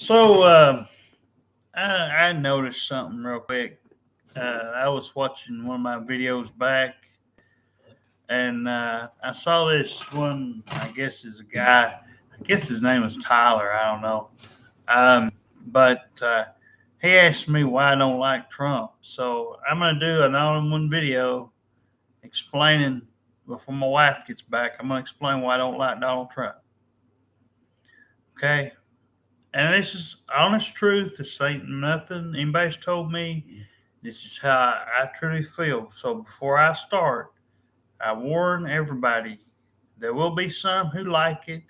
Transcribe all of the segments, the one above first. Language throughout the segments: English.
I noticed something real quick. I was watching one of my videos back, and I saw this one. I guess is a guy. I guess his name is Tyler. I don't know. But he asked me why I don't like Trump. So I'm gonna do an all-in-one video explaining before my wife gets back. I'm gonna explain why I don't like Donald Trump. Okay, and this is honest truth. This ain't nothing anybody's told me. This is how I truly feel. So before I start, I warn everybody there will be some who like it,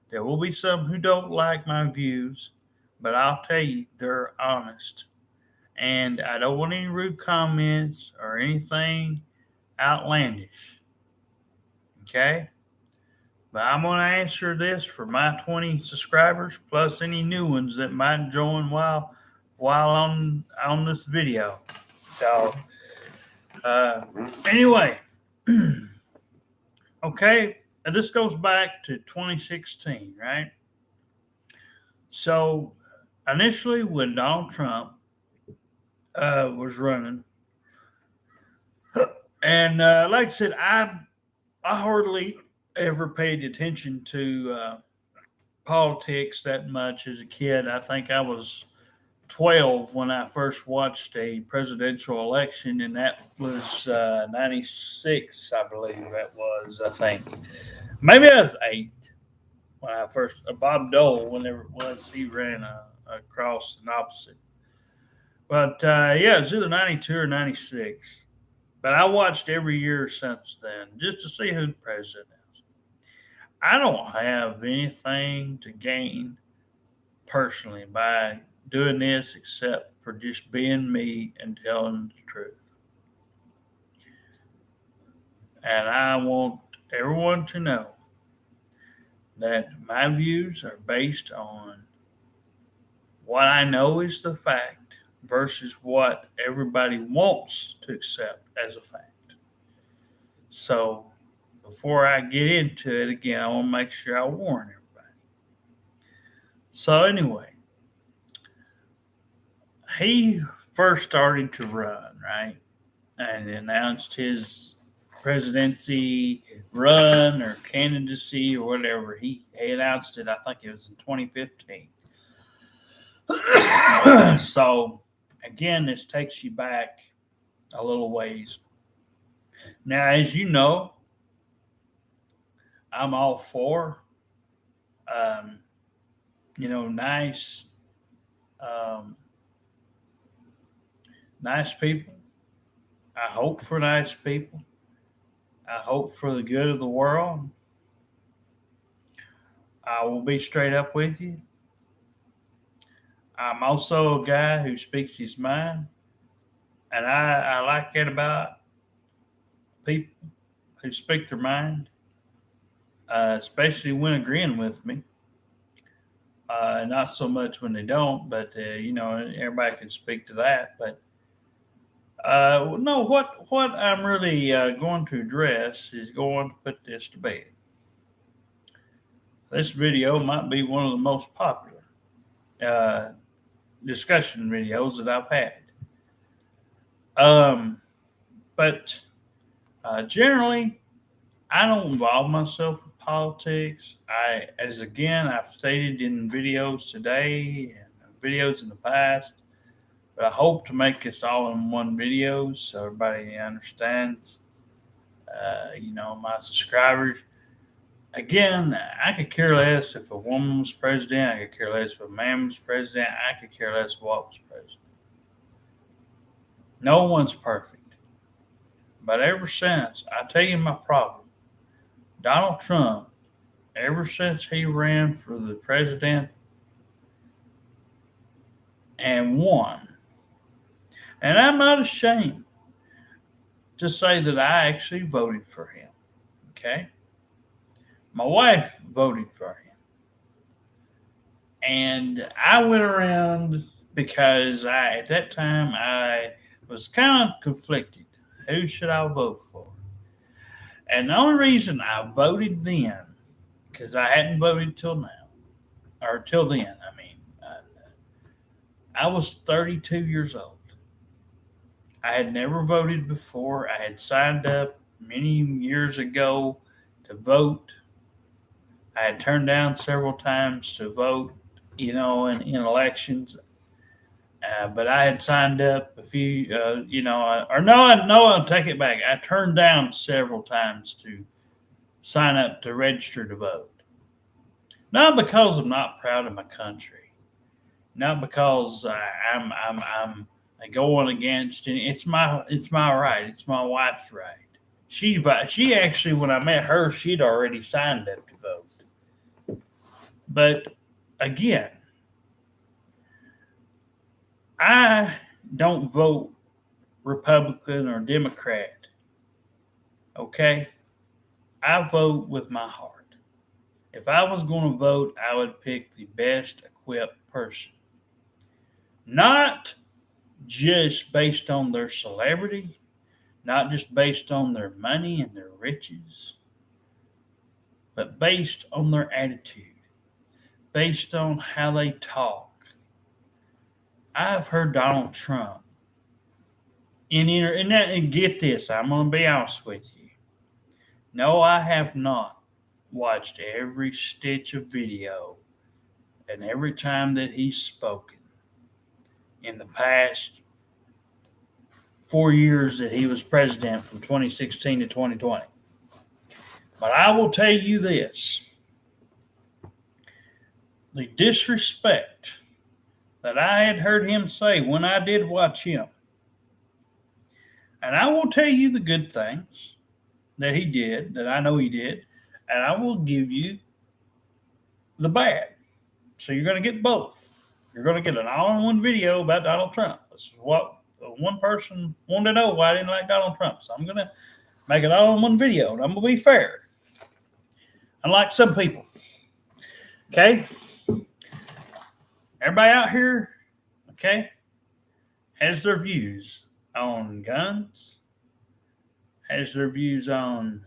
there will be some who don't like my views, but I'll tell you, they're honest. And I don't want any rude comments or anything outlandish. Okay? But I'm going to answer this for my 20 subscribers plus any new ones that might join while on this video. So uh, anyway, okay, and this goes back to 2016, right? So initially, when Donald Trump was running, and like I said, I hardly ever paid attention to politics that much as a kid. I think I was 12 when I first watched a presidential election, and that was 96, I believe that was, I think. Maybe I was 8 when I first, Bob Dole, whenever it was, he ran across an opposite. But yeah, it was either 92 or 96. But I watched every year since then just to see who the president is. I don't have anything to gain personally by doing this except for just being me and telling the truth. And I want everyone to know that my views are based on what I know is the fact versus what everybody wants to accept as a fact. So before I get into it again, I want to make sure I warn everybody. So anyway, he first started to run, right? And announced his presidency run or candidacy or whatever. He announced it, I think it was in 2015. So, again, this takes you back a little ways. Now, as you know, I'm all for, um, nice, um, nice people. I hope for nice people. I hope for the good of the world. I will be straight up with you. I'm also a guy who speaks his mind, and I like it about people who speak their mind, especially when agreeing with me. Not so much when they don't, but everybody can speak to that. But no, what I'm really going to address is going to put this to bed. This video might be one of the most popular uh, discussion videos that I've had. Um, but generally, I don't involve myself with politics. As again, I've stated in videos today and videos in the past, but I hope to make this all in one video so everybody understands. My subscribers. Again, I could care less if a woman was president. I could care less if a man was president. I could care less what was president. No one's perfect. But ever since, I tell you my problem. Donald Trump, ever since he ran for the president and won, and I'm not ashamed to say that I actually voted for him. Okay? My wife voted for him. And I went around because at that time I was kind of conflicted. Who should I vote for? And the only reason I voted then, because I hadn't voted till now, or till then, I mean, I was 32 years old. I had never voted before. I had signed up many years ago to vote. I had turned down several times to vote, in elections. But I had signed up a few, or no, I'll take it back. I turned down several times to sign up to register to vote. Not because I'm not proud of my country, not because I'm going against it. It's my right. It's my wife's right. She actually, when I met her, she'd already signed up to vote. But again, I don't vote Republican or Democrat. Okay, I vote with my heart. If I was going to vote, I would pick the best equipped person, not just based on their celebrity, not just based on their money and their riches, but based on their attitude, based on how they talk. I've heard Donald Trump, and get this, I'm going to be honest with you. No, I have not watched every stitch of video and every time that he's spoken in the past 4 years that he was president from 2016 to 2020. But I will tell you this, the disrespect that I had heard him say when I did watch him, and I will tell you the good things that he did, that I know he did, and I will give you the bad. So you're going to get both. You're going to get an all-in-one video about Donald Trump. This is what one person wanted to know why I didn't like Donald Trump. So I'm going to make it all in one video, and I'm going to be fair. Unlike some people. Okay? Everybody out here, okay, has their views on guns, has their views on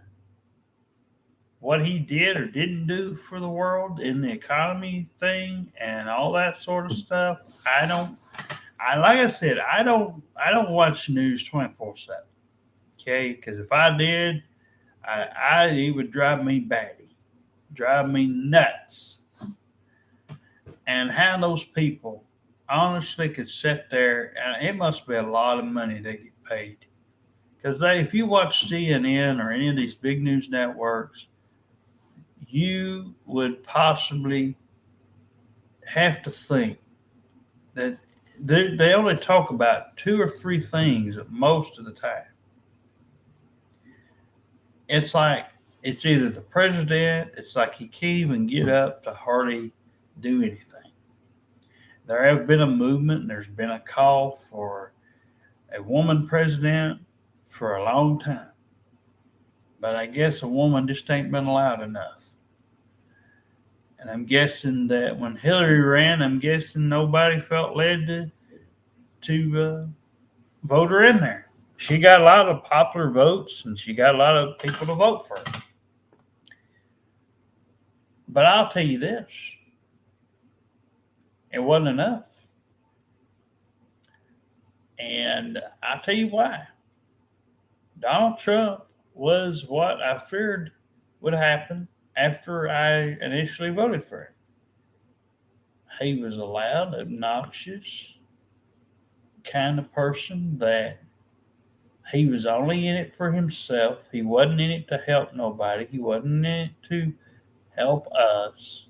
what he did or didn't do for the world in the economy thing and all that sort of stuff. Like I said, I don't watch news 24/7. Okay, because if I did, it would drive me batty, drive me nuts. And how those people honestly could sit there, and it must be a lot of money they get paid. Because if you watch CNN or any of these big news networks, you would possibly have to think that they only talk about 2 or 3 things most of the time. It's like it's either the president, it's like he can't even get up to hardly do anything. There have been a movement, and there's been a call for a woman president for a long time. But I guess a woman just ain't been allowed enough. And I'm guessing that when Hillary ran, I'm guessing nobody felt led to vote her in there. She got a lot of popular votes, and she got a lot of people to vote for her. But I'll tell you this. It wasn't enough. And I'll tell you why. Donald Trump was what I feared would happen after I initially voted for him. He was a loud, obnoxious kind of person that he was only in it for himself. He wasn't in it to help nobody. He wasn't in it to help us.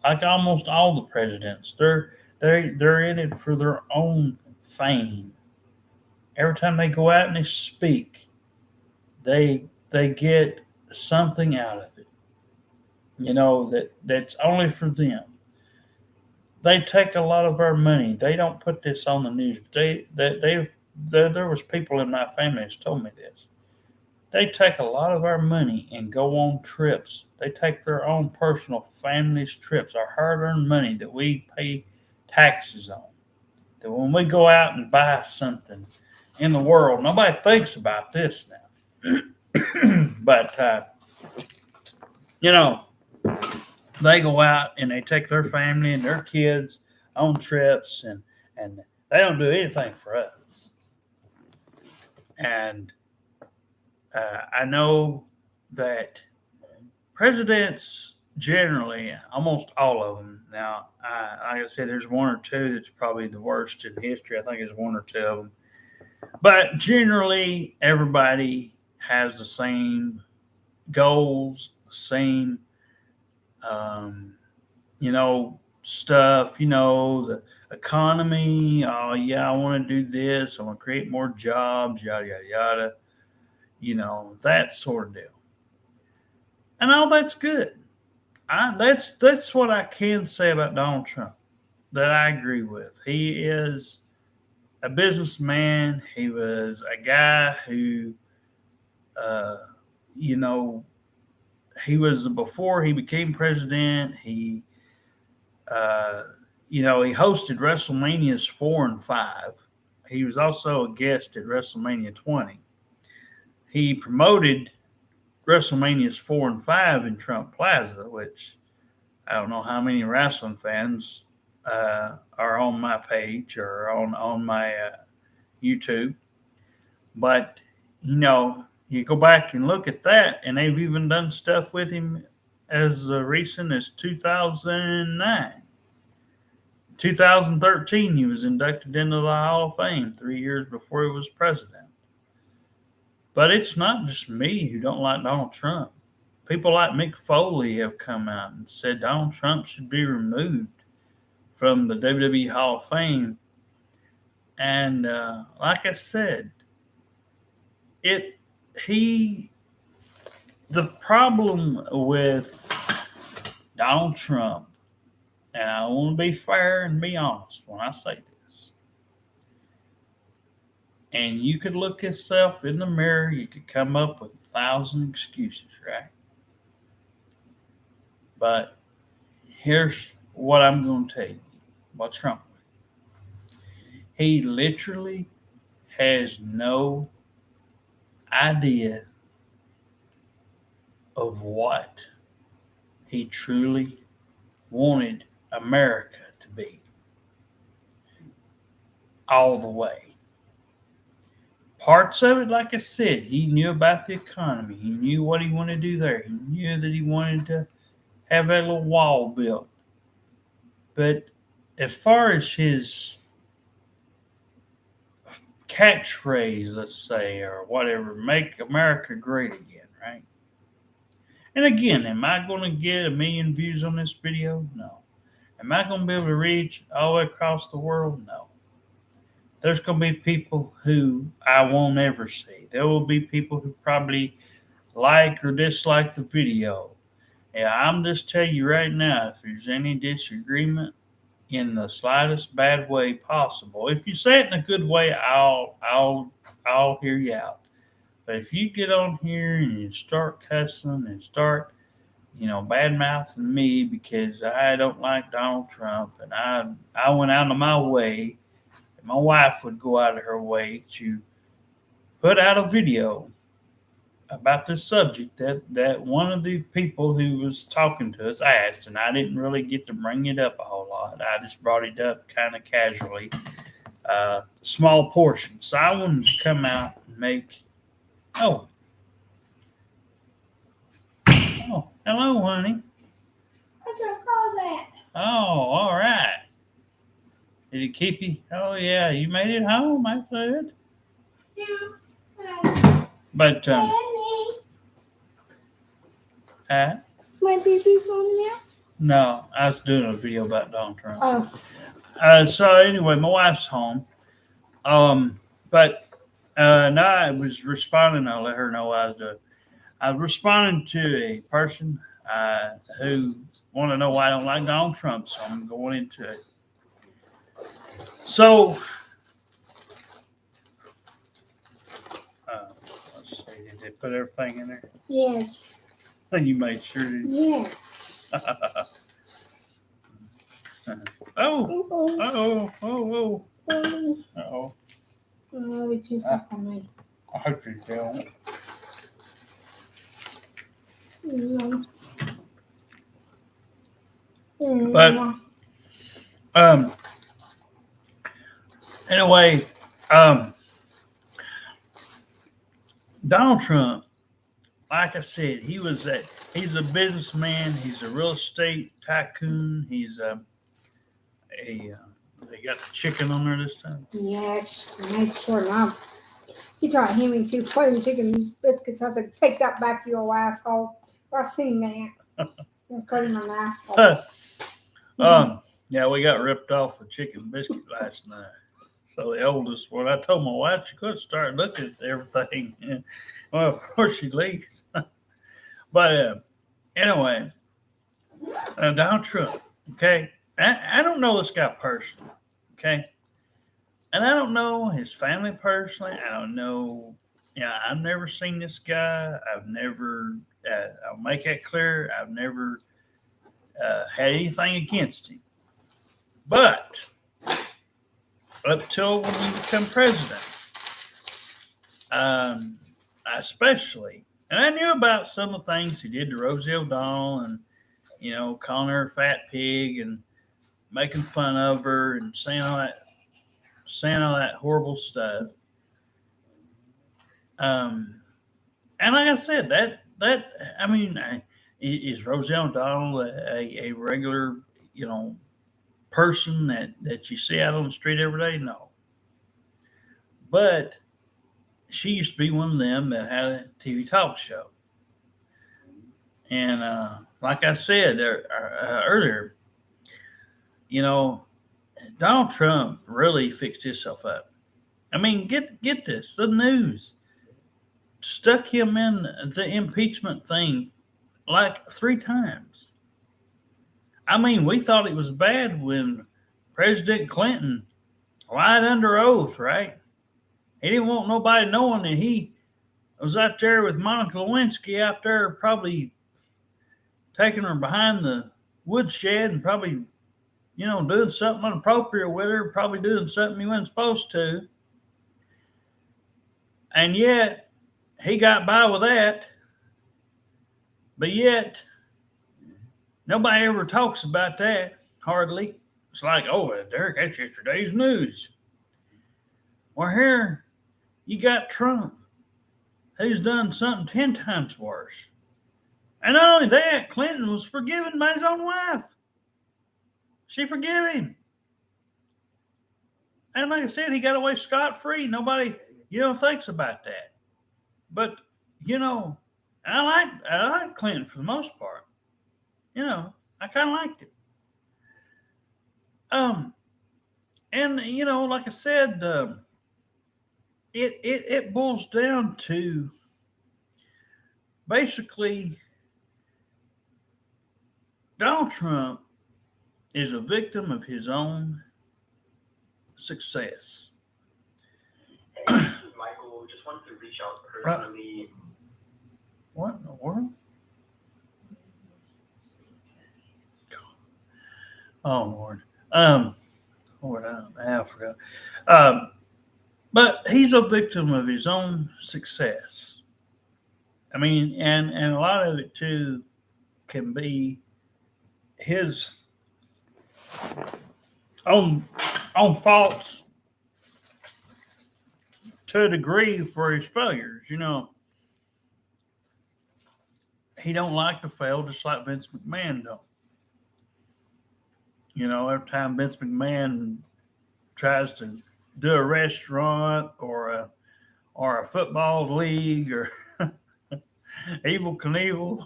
Like almost all the presidents, they're in it for their own fame. Every time they go out and they speak, they get something out of it. That's only for them. They take a lot of our money. They don't put this on the news. There was people in my family that told me this. They take a lot of our money and go on trips. They take their own personal family's trips, our hard-earned money that we pay taxes on. That when we go out and buy something in the world, nobody thinks about this now. But, they go out and they take their family and their kids on trips, and and they don't do anything for us. And I know that presidents generally, almost all of them. Now, like I said, there's one or two that's probably the worst in history. I think there's one or two of them. But generally, everybody has the same goals, the same, um, stuff, the economy. Oh, yeah, I want to do this. I want to create more jobs, yada, yada, yada, that sort of deal. And all that's good. That's what I can say about Donald Trump that I agree with. He is a businessman. He was a guy who, uh, you know, he was before he became president. He hosted WrestleManias 4 and 5. He was also a guest at WrestleMania 20. He promoted WrestleManias 4 and 5 in Trump Plaza, which I don't know how many wrestling fans are on my page or on my YouTube, but you go back and look at that, and they've even done stuff with him as recent as 2009. 2013, he was inducted into the Hall of Fame 3 years before he was president. But it's not just me who don't like Donald Trump. People like Mick Foley have come out and said Donald Trump should be removed from the WWE Hall of Fame. And like I said, the problem with Donald Trump, and I want to be fair and be honest when I say this, and you could look yourself in the mirror, you could come up with 1,000 excuses, right? But here's what I'm going to tell you about Trump. He literally has no idea of what he truly wanted America to be all the way. Parts of it, like I said, he knew about the economy. He knew what he wanted to do there. He knew that he wanted to have that little wall built. But as far as his catchphrase, let's say, or whatever, make America great again, right? And again, am I going to get 1,000,000 views on this video? No. Am I going to be able to reach all the way across the world? No. There's going to be people who I won't ever see. There will be people who probably like or dislike the video. And I'm just telling you right now, if there's any disagreement in the slightest bad way possible, if you say it in a good way, I'll hear you out. But if you get on here and you start cussing and start, bad mouthing me because I don't like Donald Trump, and I went out of my way, and my wife would go out of her way to put out a video about this subject that one of the people who was talking to us asked, and I didn't really get to bring it up a whole lot. I just brought it up kind of casually, small portion. So I wanted to come out and make. Oh, hello, honey. What you call that? Oh, all right. Did he keep you? Oh, yeah, you made it home. That's good. Yeah. But Daddy, my baby's on there. no, I was doing a video about Donald Trump. Oh. So anyway, my wife's home. But now I was responding. I'll let her know what I was doing. I was responding to a person who wanted to know why I don't like Donald Trump, so I'm going into it. So, let's see, did they put everything in there? Yes. And you made sure to. Yeah. Oh, Oh. oh. Oh. It's too far for me. I hope you don't. But Anyway, Donald Trump, like I said, he's a businessman. He's a real estate tycoon. They got the chicken on there this time. Yes, make sure now. He tried to hand me 2 frozen chicken biscuits. I said, take that back, you old asshole. I seen that. I'm calling him an asshole. Yeah, we got ripped off a chicken biscuit last night. So the oldest one, I told my wife she could start looking at everything. Well, of course she leaves. But anyway, Donald Trump. Okay, I don't know this guy personally. Okay, and I don't know his family personally. I don't know. Yeah, I've never seen this guy. I've never. I'll make that clear. I've never had anything against him. But up till when he became president, especially, and I knew about some of the things he did to Rosie O'Donnell, and calling her a fat pig and making fun of her and saying all that horrible stuff. And like I said, is Rosie O'Donnell a regular, person that you see out on the street every day? No. But she used to be one of them that had a TV talk show. And like I said earlier, Donald Trump really fixed himself up. I mean, get this, the news stuck him in the impeachment thing like 3 times. I mean, we thought it was bad when President Clinton lied under oath, right? He didn't want nobody knowing that he was out there with Monica Lewinsky out there probably taking her behind the woodshed and probably, doing something inappropriate with her, probably doing something he wasn't supposed to. And yet, he got by with that. But yet, nobody ever talks about that, hardly. It's like, oh, Derek, that's yesterday's news. Well, here you got Trump, who's done something 10 times worse. And not only that, Clinton was forgiven by his own wife. She forgave him. And like I said, he got away scot-free. Nobody, thinks about that. But, I like Clinton for the most part. I kind of liked him. And like I said, it boils down to basically Donald Trump is a victim of his own success. Hey, this is Michael. Just wanted to reach out personally. What in the world? Oh Lord. Lord, I forgot. But he's a victim of his own success. I mean, and a lot of it too can be his own faults to a degree for his failures. He don't like to fail, just like Vince McMahon don't. Every time Vince McMahon tries to do a restaurant or a football league or Evil Knievel,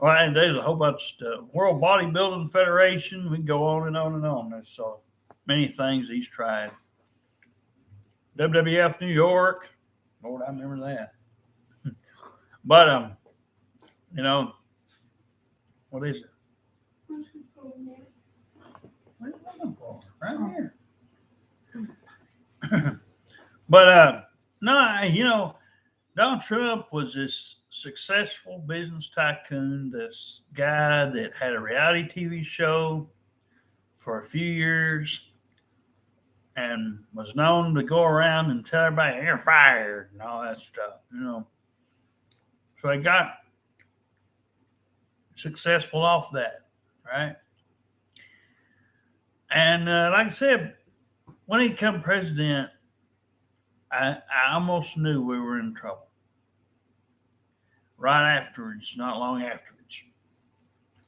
and there's a whole bunch of stuff. World Bodybuilding Federation, we can go on and on and on. There's so many things he's tried. WWF New York, Lord, I remember that. But what is it? Where's the looking for? Right here. But no, Donald Trump was this successful business tycoon, this guy that had a reality TV show for a few years and was known to go around and tell everybody you're fired and all that stuff. So he got successful off that, right? And like I said, when he became president, I almost knew we were in trouble. Right afterwards, not long afterwards.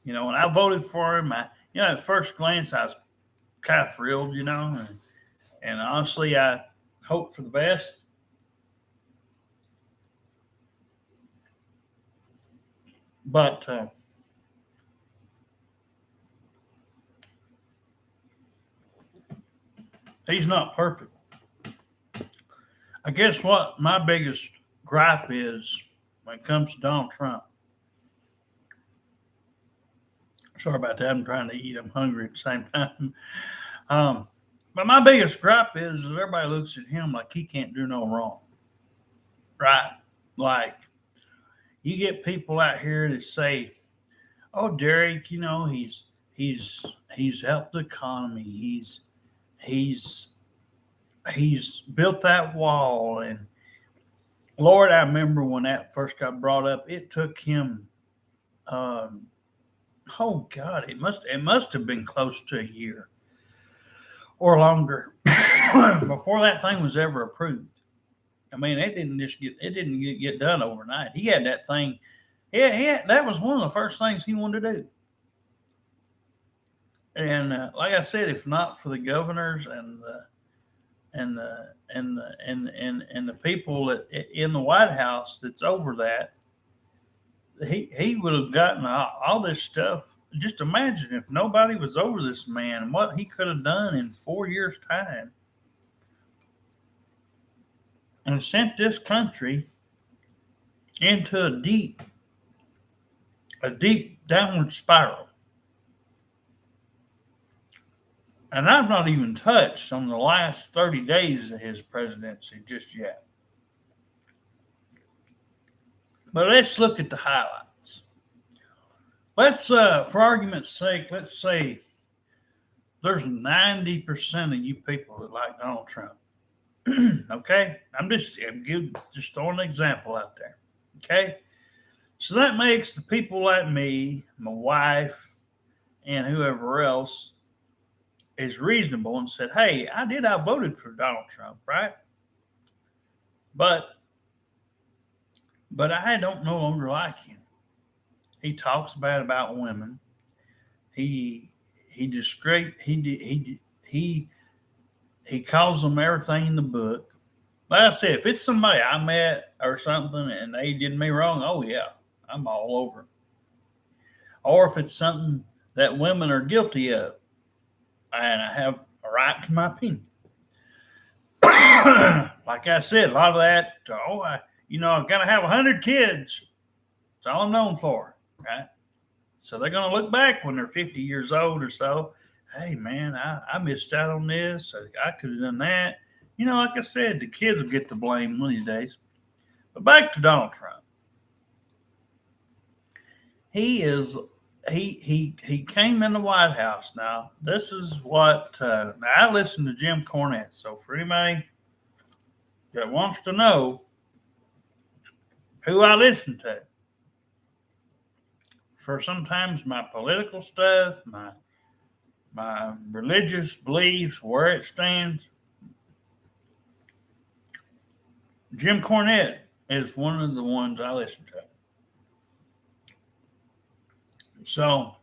When I voted for him, at first glance, I was kind of thrilled, and honestly, I hoped for the best. But he's not perfect. I guess what my biggest gripe is when it comes to Donald Trump. Sorry about that. I'm trying to eat. I'm hungry at the same time. But my biggest gripe is everybody looks at him like he can't do no wrong. Right? Like, you get people out here that say, "Oh, Derek, he's helped the economy. He's built that wall." And Lord, I remember when that first got brought up, it took him oh God, it must have been close to a year or longer before that thing was ever approved. I mean, it didn't get done overnight. He had that thing. Yeah, that was one of the first things he wanted to do. And like I said, if not for the governors and the people that in the White House that's over that, he would have gotten all this stuff. Just imagine if nobody was over this man and what he could have done in 4 years' time and sent this country into a deep downward spiral. And I've not even touched on the last 30 days of his presidency just yet. But let's look at the highlights. Let's, for argument's sake, let's say there's 90% of you people that like Donald Trump. Okay? I'm just throwing an example out there. Okay? So that makes the people like me, my wife, and whoever else is reasonable and said, "Hey, I voted for Donald Trump, right? But I don't no longer like him. He talks bad about women. He calls them everything in the book. Like I said, if it's somebody I met or something and they did me wrong, oh yeah, I'm all over. Or if it's something that women are guilty of, and I have a right to my opinion. Like I said, a lot of that, I've got to have 100 kids. That's all I'm known for, right? So they're going to look back when they're 50 years old or so. Hey, man, I missed out on this. I could have done that. Like I said, the kids will get the blame one of these days. But back to Donald Trump. He came in the White House. Now, this is what I listen to Jim Cornette. So for anybody that wants to know who I listen to, for sometimes my political stuff, my religious beliefs, where it stands, Jim Cornette is one of the ones I listen to. So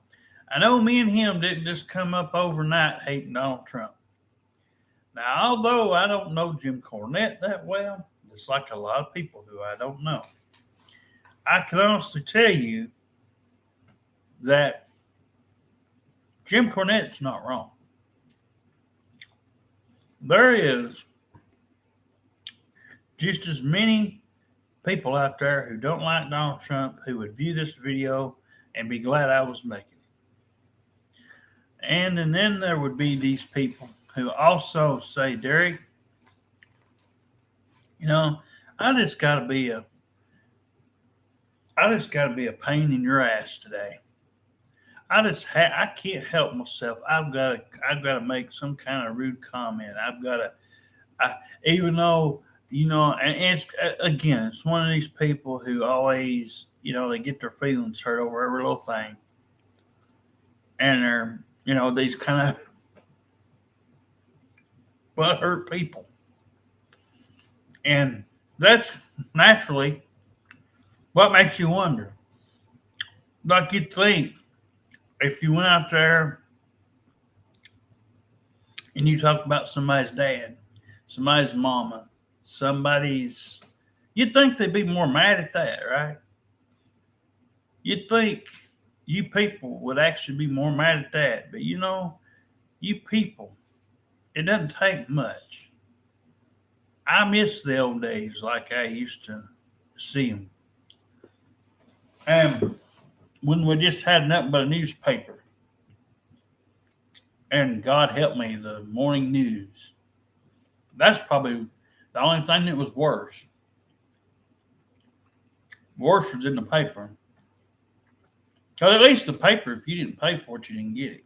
I know me and him didn't just come up overnight hating Donald Trump. Now, although I don't know Jim Cornette that well, just like a lot of people who I don't know, I can honestly tell you that Jim Cornette's not wrong. There is just as many people out there who don't like Donald Trump who would view this video and be glad I was making it. And then there would be these people who also say, "Derek, I just got to be a pain in your ass today. I can't help myself. I've got to make some kind of rude comment. Even though, and it's one of these people who always, they get their feelings hurt over every little thing. And they're, these kind of but hurt people. And that's naturally what makes you wonder. Like you'd think if you went out there and you talked about somebody's dad, somebody's mama, somebody's, you'd think they'd be more mad at that, right? You'd think you people would actually be more mad at that. But you know, you people, it doesn't take much. I miss the old days like I used to see them. And when we just had nothing but a newspaper, and God help me, the morning news. That's probably the only thing that was worse. Worse was in the paper. Because at least the paper, if you didn't pay for it, you didn't get it.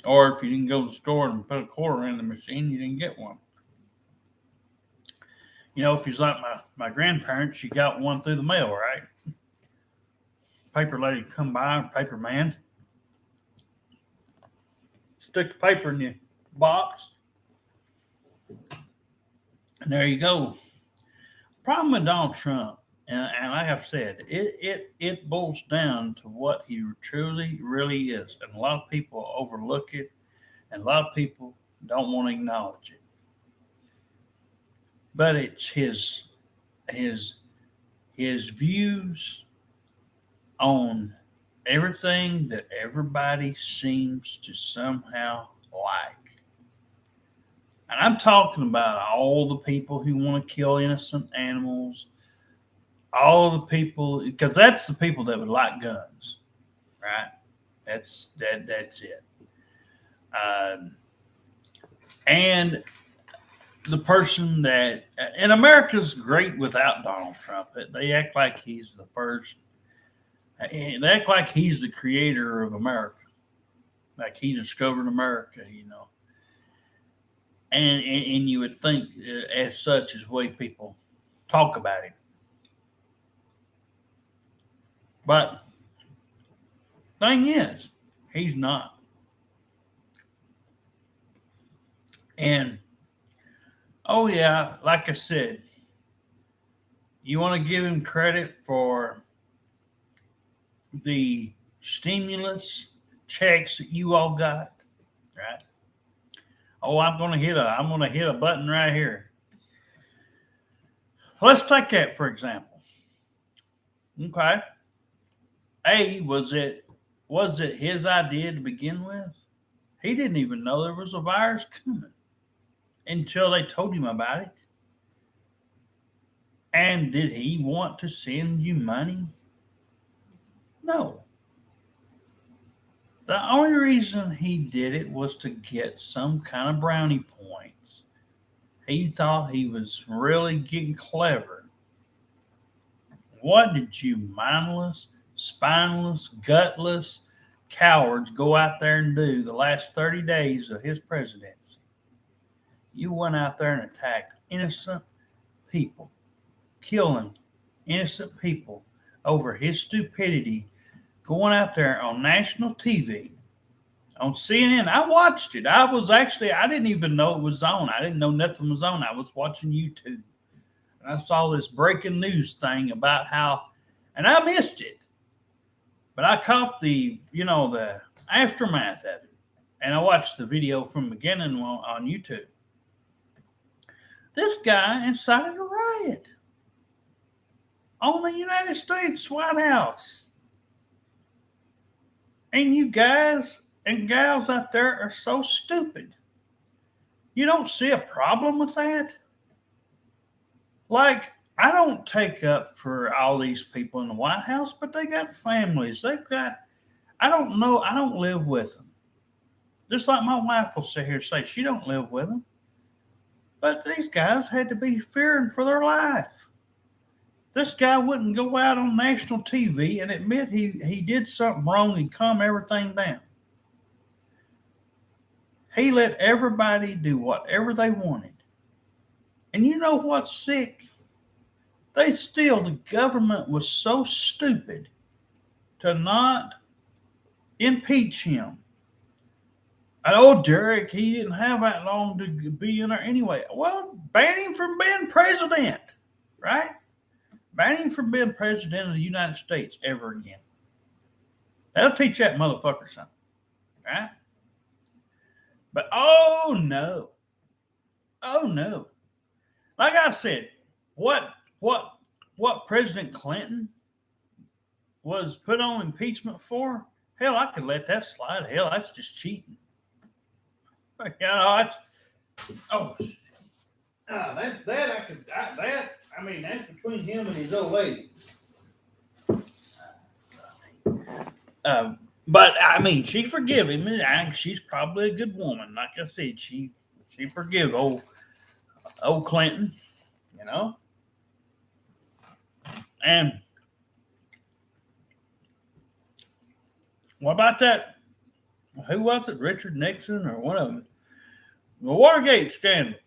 Or if you didn't go to the store and put a quarter in the machine, you didn't get one. You know, if you're like my grandparents, you got one through the mail, right? Paper lady come by, paper man. Stick the paper in your box. And there you go. Problem with Donald Trump, and like I've said, it boils down to what he truly, really is. And a lot of people overlook it, and a lot of people don't want to acknowledge it. But it's his views on everything that everybody seems to somehow like. And I'm talking about all the people who want to kill innocent animals, all the people, because that's the people that would like guns, right? That's it. And the person that, and America's great without Donald Trump. They act like he's the first. They act like he's the creator of America, like he discovered America, you know. And you would think, as such, is the way people talk about him. But thing is, he's not. And oh yeah, like I said, you want to give him credit for the stimulus checks that you all got, right? Oh, I'm gonna hit a button right here. Let's take that for example. Okay. Was it his idea to begin with? He didn't even know there was a virus coming until they told him about it. And did he want to send you money? No. The only reason he did it was to get some kind of brownie points. He thought he was really getting clever. What did you mindless, spineless, gutless cowards go out there and do the last 30 days of his presidency? You went out there and attacked innocent people, killing innocent people over his stupidity, going out there on national TV, on CNN. I watched it. I didn't even know it was on. I didn't know nothing was on. I was watching YouTube. And I saw this breaking news thing about how, and I missed it. But I caught the aftermath of it. And I watched the video from the beginning on YouTube. This guy incited a riot on the United States White House. And you guys and gals out there are so stupid. You don't see a problem with that? Like, I don't take up for all these people in the White House, but they got families. I don't know, I don't live with them. Just like my wife will sit here and say, she don't live with them. But these guys had to be fearing for their life. This guy wouldn't go out on national TV and admit he did something wrong and calm everything down. He let everybody do whatever they wanted. And you know what's sick? The government was so stupid to not impeach him And oh, Derek, he didn't have that long to be in there anyway. Well, ban him from being president, right? Ban him from being president of the United States ever again. That'll teach that motherfucker something, right? But oh no. Like I said, what President Clinton was put on impeachment for? Hell, I could let that slide. Hell, that's just cheating. You know, that's between him and his old lady. But I mean, she forgive him. She's probably a good woman. Like I said, she forgive old Clinton, you know. And what about that? Who was it? Richard Nixon or one of them? The Watergate scandal.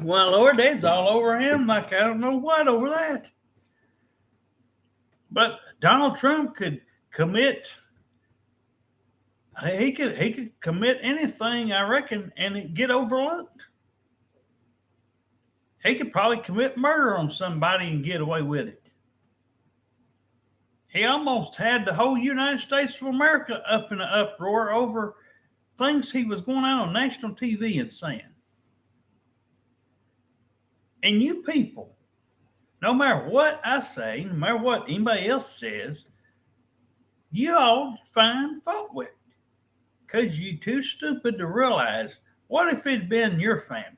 Well, Lord, that's all over him. Like I don't know what over that. But Donald Trump could commit. He could commit anything, I reckon, and it get overlooked. He could probably commit murder on somebody and get away with it. He almost had the whole United States of America up in an uproar over things he was going out on national TV and saying. And you people, no matter what I say, no matter what anybody else says, you all find fault with it. Because you're too stupid to realize, what if it'd been your family?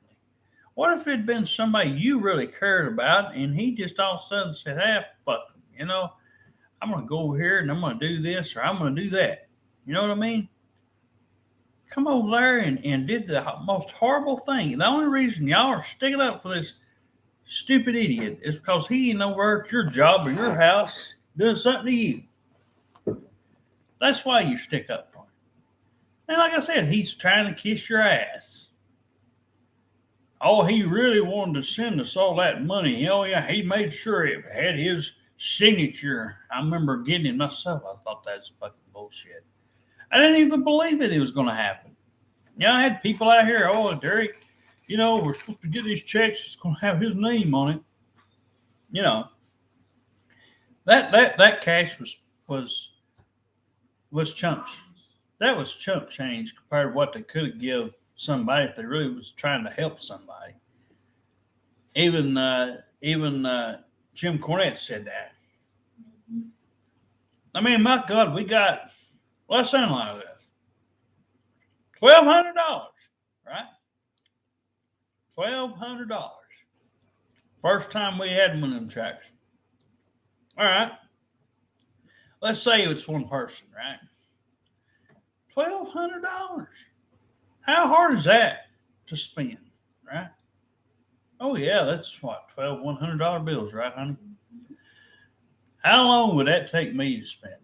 What if it'd been somebody you really cared about and he just all of a sudden said, fuck him, you know, I'm going to go over here and I'm going to do this or I'm going to do that. You know what I mean? Come over there and did the most horrible thing. The only reason y'all are sticking up for this stupid idiot is because he ain't over at your job or your house doing something to you. That's why you stick up for him. And like I said, he's trying to kiss your ass. Oh, he really wanted to send us all that money. Oh, yeah, he made sure it had his signature. I remember getting it myself. I thought that's fucking bullshit. I didn't even believe it was going to happen. Yeah, I had people out here, oh, Derek, you know, we're supposed to get these checks. It's going to have his name on it. You know, that cash was chump. That was chump change compared to what they could have given somebody if they really was trying to help somebody. Even Jim Cornette said that. I mean, my God, we got, let's analyze this. $1,200, right? $1,200. First time we had one of them checks. All right. Let's say it's one person, right? $1,200. How hard is that to spend, right? Oh, yeah, that's what, $1,200 bills, right, honey? How long would that take me to spend it?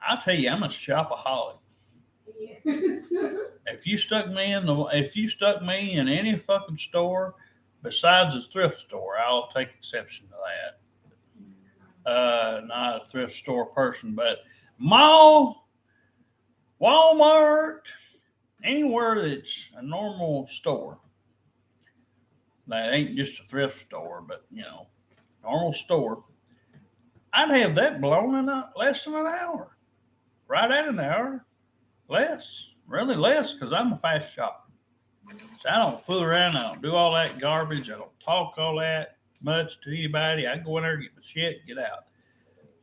I'll tell you, I'm a shopaholic. Yes. If you stuck me in any fucking store besides a thrift store, I'll take exception to that. Not a thrift store person, but mall, Walmart, anywhere that's a normal store that ain't just a thrift store, but you know, normal store, I'd have that blown in less than an hour. Right at an hour. Less. Really less, because I'm a fast shopper. So I don't fool around. I don't do all that garbage. I don't talk all that much to anybody. I go in there, get my shit, get out.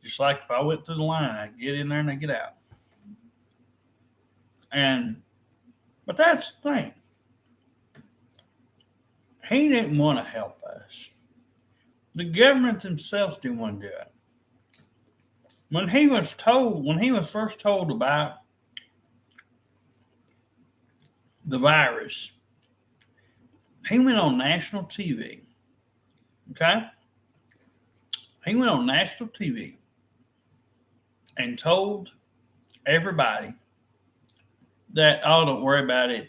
Just like if I went through the line, I get in there and I get out. But that's the thing. He didn't want to help us. The government themselves didn't want to do it. When he was first told about the virus, he went on national TV. Okay? He went on national TV and told everybody that, oh, don't worry about it.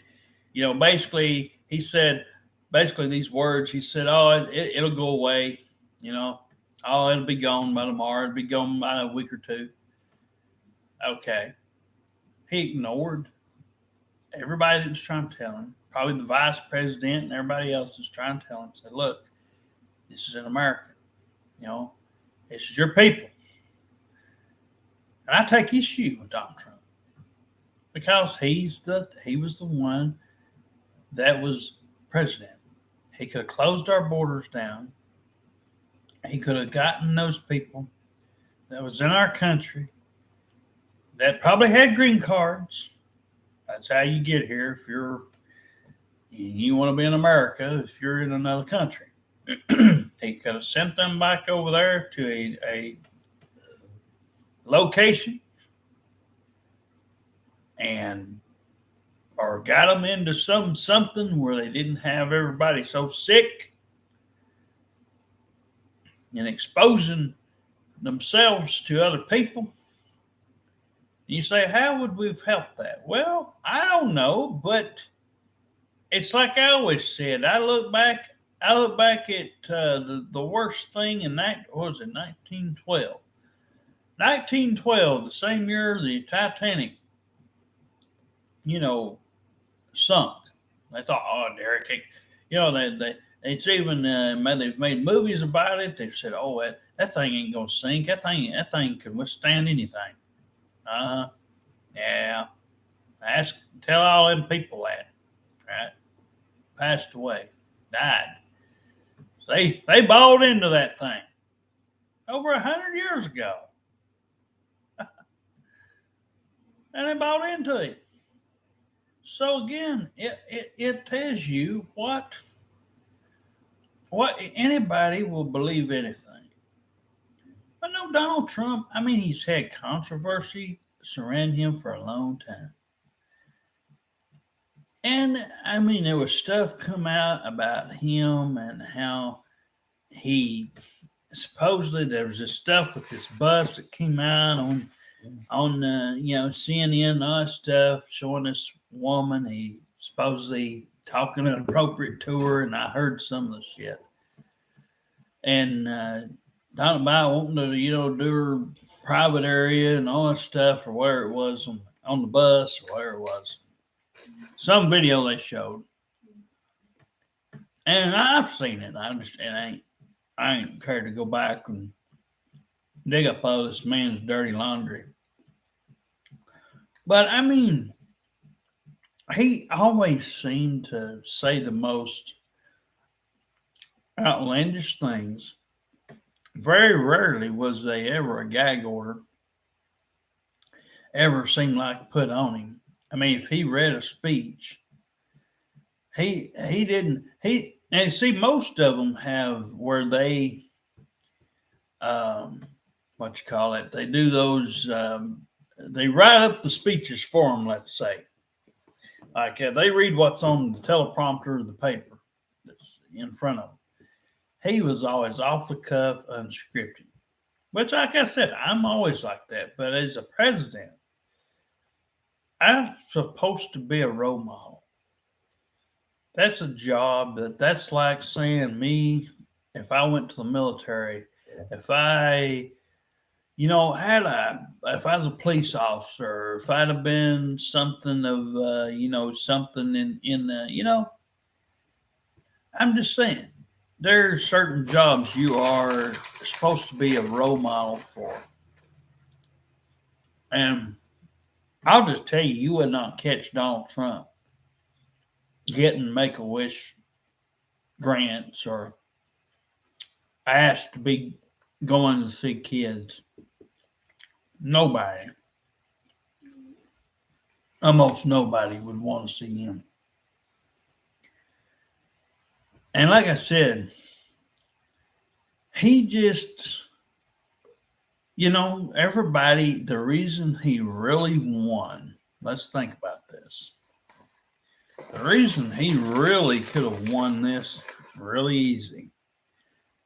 You know, basically, he said, these words, he said, oh, it'll go away. You know, oh, it'll be gone by tomorrow. It'll be gone by a week or two. Okay. He ignored everybody that was trying to tell him, probably the vice president and everybody else was trying to tell him, said, look, this is in America. You know, this is your people. And I take issue with Donald Trump because he was the one that was president. He could have closed our borders down. He could have gotten those people that was in our country that probably had green cards. That's how you get here if you want to be in America if you're in another country. He could have sent them back over there to a location and or got them into something where they didn't have everybody so sick and exposing themselves to other people. You say, how would we have helped that? Well, I don't know, but it's like I always said. I look back at the worst thing in that, what was it, 1912. 1912, the same year the Titanic, sunk. They thought, oh, Derek, it's even they've made movies about it. They've said, oh, that thing ain't gonna sink. That thing can withstand anything. Yeah. Tell all them people that, right? Passed away, died. They bought into that thing over 100 years ago. And they bought into it. So again, it tells you what anybody will believe anything. But no, Donald Trump, I mean, he's had controversy surrounding him for a long time. And I mean, there was stuff come out about him and how he supposedly there was this stuff with this bus that came out on CNN and all that stuff showing this woman he supposedly talking inappropriate to her, and I heard some of the shit. And talking about wanting to do her private area and all that stuff, or where it was on the bus or where it was. Some video they showed, and I've seen it. I ain't cared to go back and dig up all this man's dirty laundry. But I mean, he always seemed to say the most outlandish things. Very rarely was they ever a gag order ever seemed like put on him. I mean, if he read a speech, he didn't, and see, most of them have where they, they do those, they write up the speeches for them, let's say. Like they read what's on the teleprompter of the paper that's in front of them. He was always off the cuff, unscripted, which, like I said, I'm always like that. But as a president, I'm supposed to be a role model. That's a job that's like saying me, if I went to the military, if I, if I was a police officer, if I'd have been something of, something in I'm just saying, there's certain jobs you are supposed to be a role model for. And I'll just tell you, you would not catch Donald Trump getting Make-A-Wish grants or asked to be going to see kids. Nobody, almost nobody would want to see him. And like I said, he just, everybody, the reason he really won, let's think about this. The reason he really could have won this really easy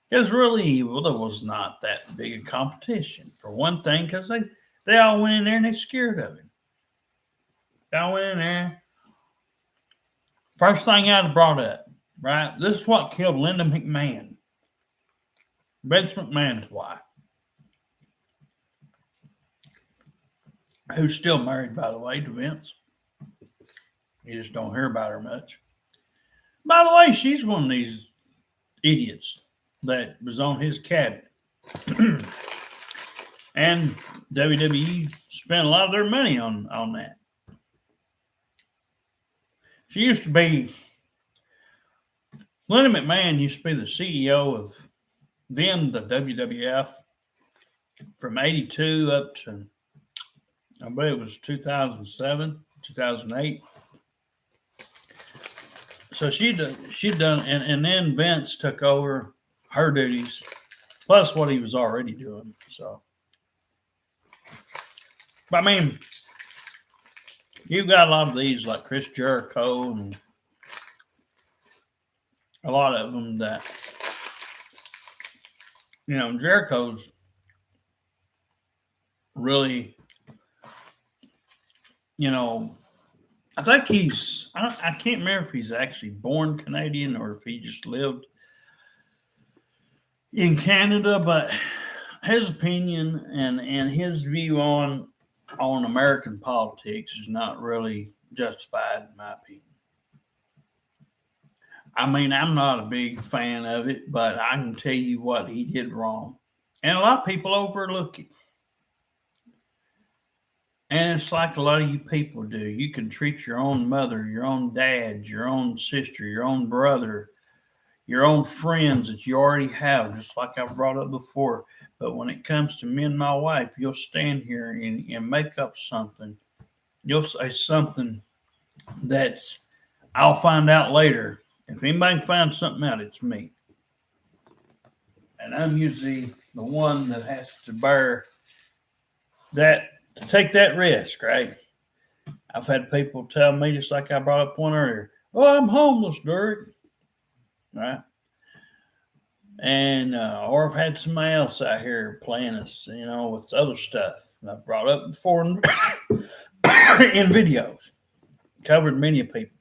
is really, there was not that big a competition. For one thing, because they all went in there and they scared of him. They all went in there. First thing I'd have brought up, right? This is what killed Linda McMahon, Vince McMahon's wife. who's still married, by the way, to Vince. You just don't hear about her much. By the way, she's one of these idiots that was on his cabinet. And WWE spent a lot of their money on that. She used to be, Linda McMahon used to be the CEO of then the WWF from 82 up to, I believe it was 2007, 2008. So she'd done, and then Vince took over her duties, plus what he was already doing. So, but I mean, you've got a lot of these like Chris Jericho and a lot of them that, you know, Jericho's really, you know, I think I can't remember if he's actually born Canadian or if he just lived in Canada, but his opinion and his view on American politics is not really justified, in my opinion. I mean, I'm not a big fan of it, but I can tell you what he did wrong. And a lot of people overlook it. And it's like a lot of you people do. You can treat your own mother, your own dad, your own sister, your own brother, your own friends that you already have, just like I've brought up before. But when it comes to me and my wife, you'll stand here and make up something. You'll say something that's, I'll find out later. If anybody can find something out, it's me. And I'm usually the one that has to bear that, to take that risk, right? I've had people tell me, just like I brought up one earlier, oh, I'm homeless, Derek. Right? And, or I've had somebody else out here playing us, you know, with other stuff. And I've brought up before in videos. Covered many people.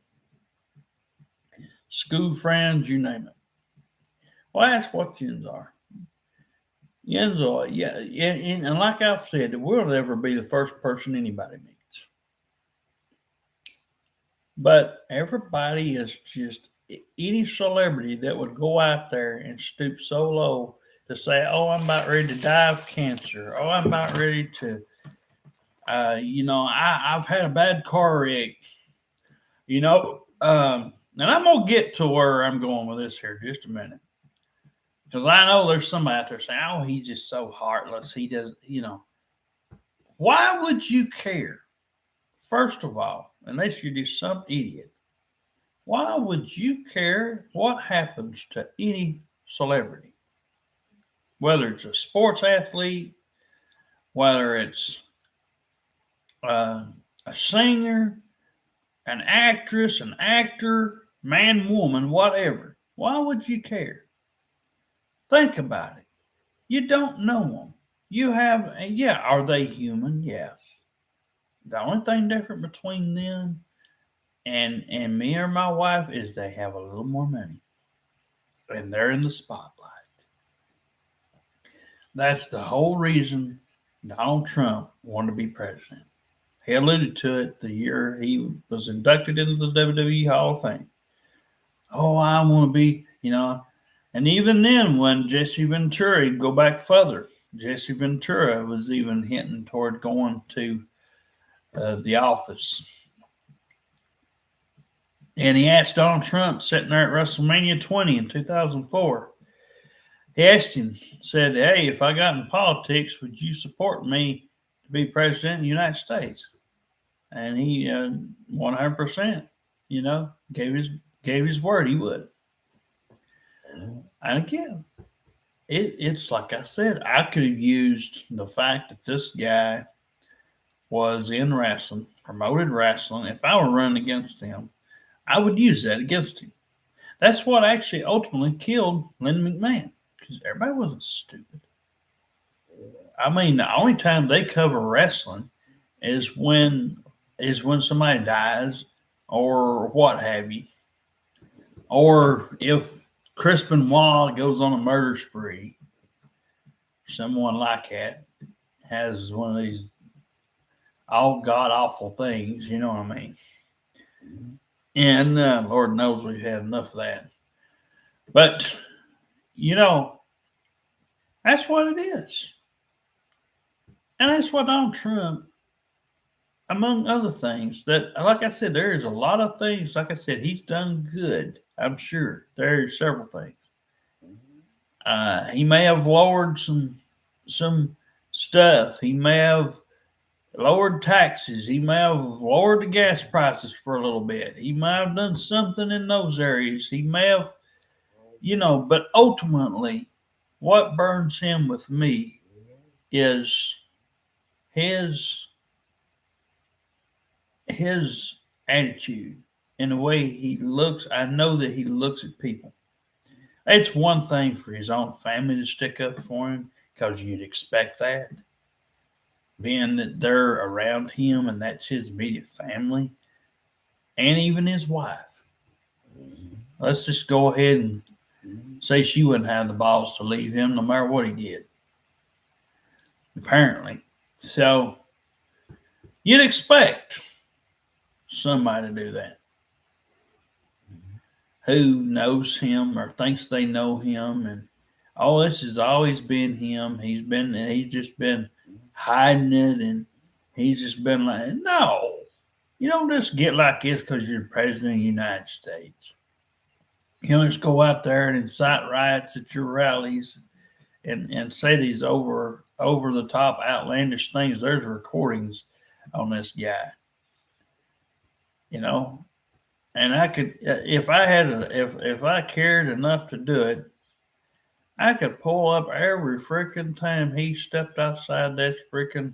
School friends, you name it. Well, that's what yins are. Yins are, yeah. And like I've said, we'll never be the first person anybody meets. But everybody is just, any celebrity that would go out there and stoop so low to say, oh, I'm about ready to die of cancer. Oh, I'm about ready to, you know, I've had a bad car wreck. You know, and I'm going to get to where I'm going with this here in just a minute. Because I know there's somebody out there saying, oh, he's just so heartless. He doesn't, you know. Why would you care? First of all, unless you're just some idiot, why would you care what happens to any celebrity? Whether it's a sports athlete, whether it's a singer, an actress, an actor, man, woman, whatever. Why would you care? Think about it. You don't know them. You have, yeah, are they human? Yes. The only thing different between them and me or my wife is they have a little more money. And they're in the spotlight. That's the whole reason Donald Trump wanted to be president. He alluded to it the year he was inducted into the WWE Hall of Fame. Oh, I want to be, you know. And even then, when Jesse Ventura, he'd go back further. Jesse Ventura was even hinting toward going to the office. And he asked Donald Trump, sitting there at WrestleMania 20 in 2004, he asked him, said, hey, if I got in politics, would you support me to be president of the United States? And he 100%, you know, gave his word he would. And again, it's like I said, I could have used the fact that this guy was in wrestling, promoted wrestling. If I were running against him, I would use that against him. That's what actually ultimately killed Lynn McMahon, because everybody wasn't stupid. I mean, the only time they cover wrestling is when somebody dies or what have you. Or if Chris Benoit goes on a murder spree, someone like that has one of these all god awful things. You know what I mean? And Lord knows we've had enough of that. But that's what it is, and that's what Donald Trump, among other things, that like I said, there is a lot of things. Like I said, he's done good. I'm sure there are several things. He may have lowered some stuff. He may have lowered taxes. He may have lowered the gas prices for a little bit. He may have done something in those areas. He may have, but ultimately, what burns him with me is his attitude and the way he looks. I know that he looks at people. It's one thing for his own family to stick up for him, because you'd expect that, being that they're around him and that's his immediate family, and even his wife. Let's just go ahead and say she wouldn't have the balls to leave him no matter what he did, apparently. So you'd expect somebody to do that, who knows him or thinks they know him, and this has always been him. He's just been hiding it, and he's just been like, no, you don't just get like this because you're the president of the United States. You don't just go out there and incite riots at your rallies and say these over the top outlandish things. There's recordings on this guy, and I could, if I cared enough to do it, I could pull up every freaking time he stepped outside that freaking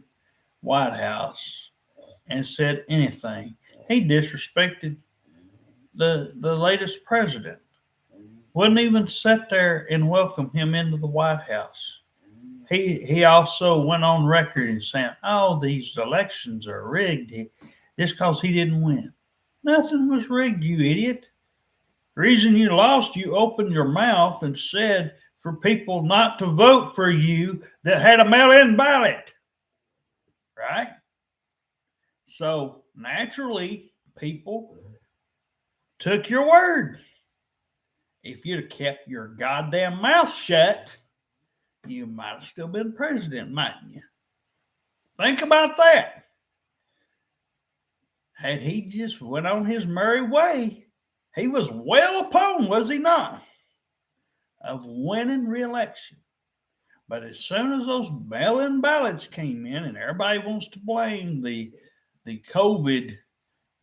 White House and said anything. He disrespected the latest president. Wouldn't even sit there and welcome him into the White House. He also went on record and saying, these elections are rigged just because he didn't win. Nothing was rigged, you idiot. The reason you lost, you opened your mouth and said for people not to vote for you that had a mail-in ballot. Right? So naturally, people took your word. If you'd have kept your goddamn mouth shut, you might have still been president, mightn't you? Think about that. Had he just went on his merry way, he was well upon, was he not, of winning re-election. But as soon as those mail-in ballots came in, and everybody wants to blame the COVID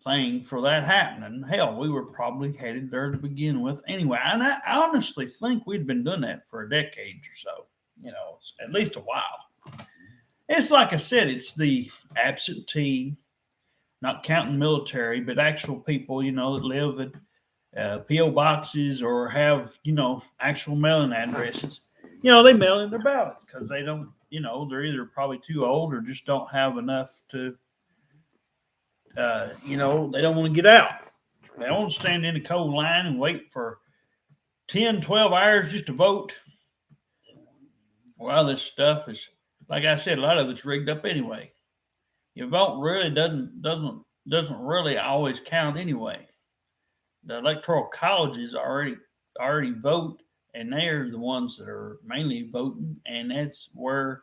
thing for that happening, hell, we were probably headed there to begin with anyway. And I honestly think we'd been doing that for a decade or so, at least a while. It's like I said, it's the absentee, not counting military, but actual people, that live at P.O. boxes or have, actual mailing addresses. They mail in their ballots because they don't, they're either probably too old or just don't have enough to, they don't want to get out. They don't want to stand in a cold line and wait for 10, 12 hours just to vote. Well, this stuff is, like I said, a lot of it's rigged up anyway. Your vote really doesn't really always count anyway. The electoral colleges already vote, and they're the ones that are mainly voting, and that's where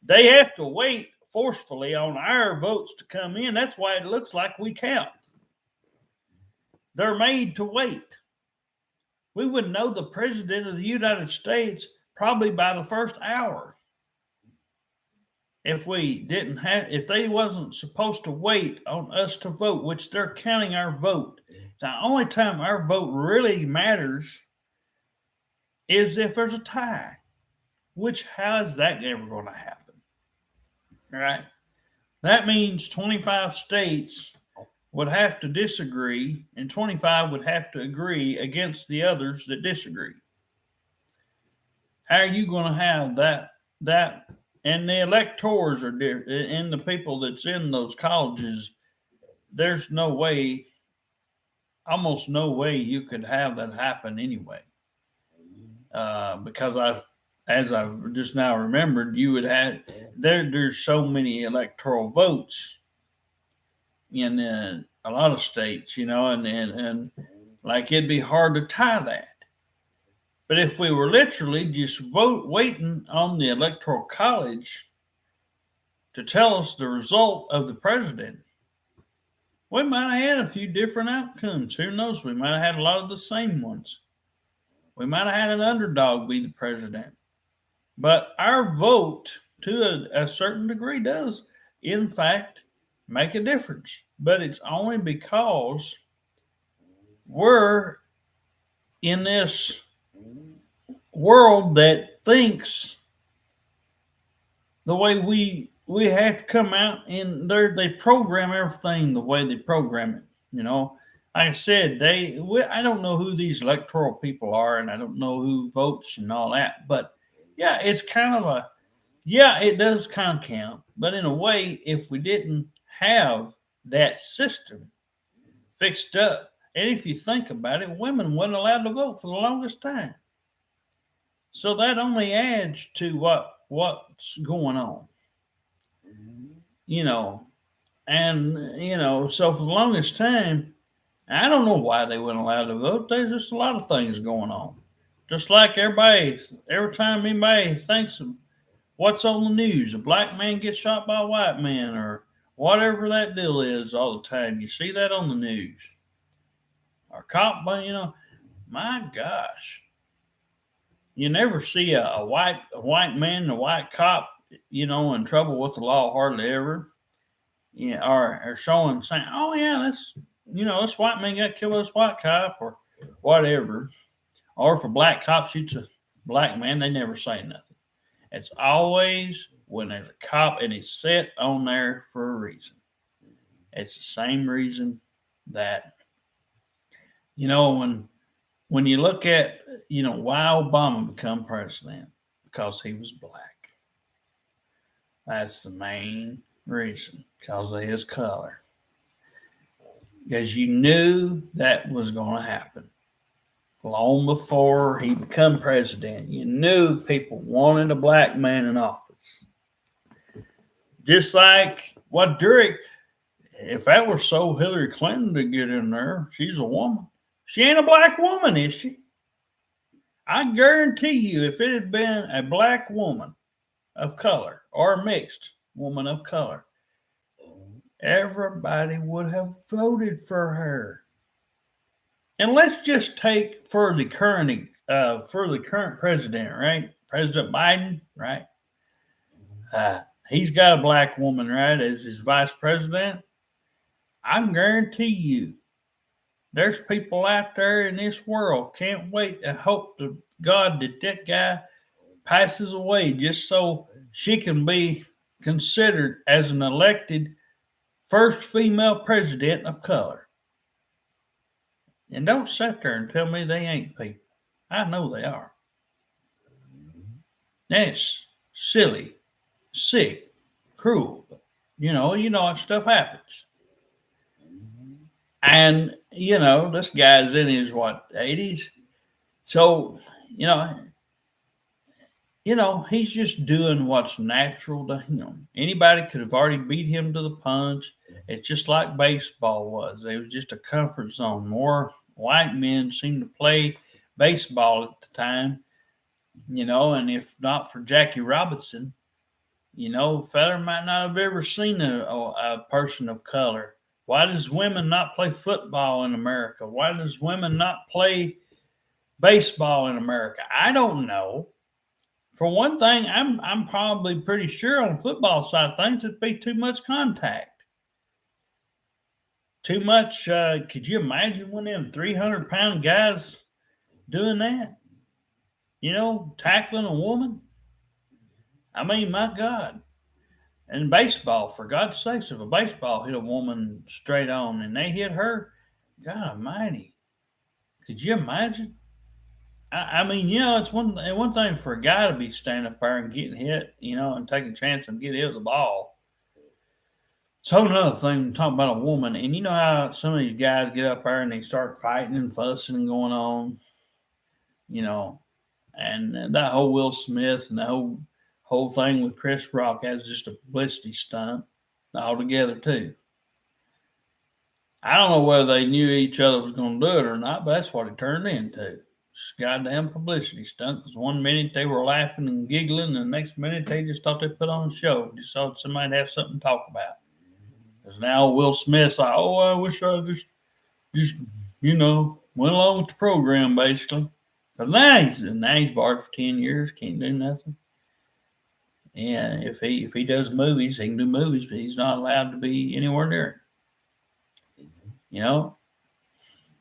they have to wait forcefully on our votes to come in. That's why it looks like we count. They're made to wait. We would know the president of the United States probably by the first hour. If they wasn't supposed to wait on us to vote, which they're counting our vote. The only time our vote really matters is if there's a tie, which how is that ever going to happen? All right. That means 25 states would have to disagree, and 25 would have to agree against the others that disagree. How are you going to have that? And the electors are different, and the people that's in those colleges, there's no way, almost no way you could have that happen anyway. Because as I've just now remembered, you would have, there's so many electoral votes in a lot of states, and like it'd be hard to tie that. But if we were literally just waiting on the Electoral College to tell us the result of the president, we might have had a few different outcomes. Who knows? We might have had a lot of the same ones. We might have had an underdog be the president. But our vote, to a certain degree, does, in fact, make a difference. But it's only because we're in this world that thinks the way we have to come out, and they program everything the way they program it. Like I said, I don't know who these electoral people are, and I don't know who votes and all that. But yeah, it's kind of it does kind of count. But in a way, if we didn't have that system fixed up, and if you think about it, women weren't allowed to vote for the longest time. So that only adds to what's going on. So for the longest time, I don't know why they weren't allowed to vote. There's just a lot of things going on. Just like every time anybody thinks of what's on the news, a black man gets shot by a white man or whatever that deal is all the time. You see that on the news. Or cop, my gosh. You never see a white man and a white cop, in trouble with the law hardly ever. Yeah, or showing saying, oh yeah, this white man got killed by this white cop or whatever. Or if a black cop shoots a black man, they never say nothing. It's always when there's a cop and it's set on there for a reason. It's the same reason that, when you look at, why Obama became president, because he was black. That's the main reason, because of his color. Because you knew that was going to happen. Long before he became president, you knew people wanted a black man in office. Just like if that were so, Hillary Clinton to get in there, she's a woman. She ain't a black woman, is she? I guarantee you, if it had been a black woman of color or a mixed woman of color, everybody would have voted for her. And let's just take for the current president, right? President Biden, right? He's got a black woman, right, as his vice president. I guarantee you, there's people out there in this world can't wait and hope to God that guy passes away just so she can be considered as an elected first female president of color. And don't sit there and tell me they ain't people. I know they are. That's silly, sick, cruel. You know that stuff happens. And, this guy's in his, 80s? So, he's just doing what's natural to him. Anybody could have already beat him to the punch. It's just like baseball was. It was just a comfort zone. More white men seemed to play baseball at the time, and if not for Jackie Robinson, fella might not have ever seen a person of color. Why does women not play football in America? Why does women not play baseball in America? I don't know. For one thing, I'm probably pretty sure on the football side of things it'd be too much contact. Too much. Could you imagine one of them 300-pound guys doing that? Tackling a woman? I mean, my God. And baseball, for God's sakes, if a baseball hit a woman straight on and they hit her, God almighty, could you imagine? I mean, it's one thing for a guy to be standing up there and getting hit, and taking a chance and get hit with the ball. It's a whole other thing to talk about a woman. And you know how some of these guys get up there and they start fighting and fussing and going on, and that whole Will Smith and the whole thing with Chris Rock as just a publicity stunt altogether too. I don't know whether they knew each other was going to do it or not, but that's what it turned into. It's goddamn publicity stunt. Because 1 minute they were laughing and giggling, and the next minute they just thought they put on a show. Just thought somebody'd have something to talk about. Because now Will Smith's like, oh, I wish I just went along with the program, basically. Because now he's barred for 10 years, can't do nothing. And if he does movies, he can do movies, but he's not allowed to be anywhere near it. You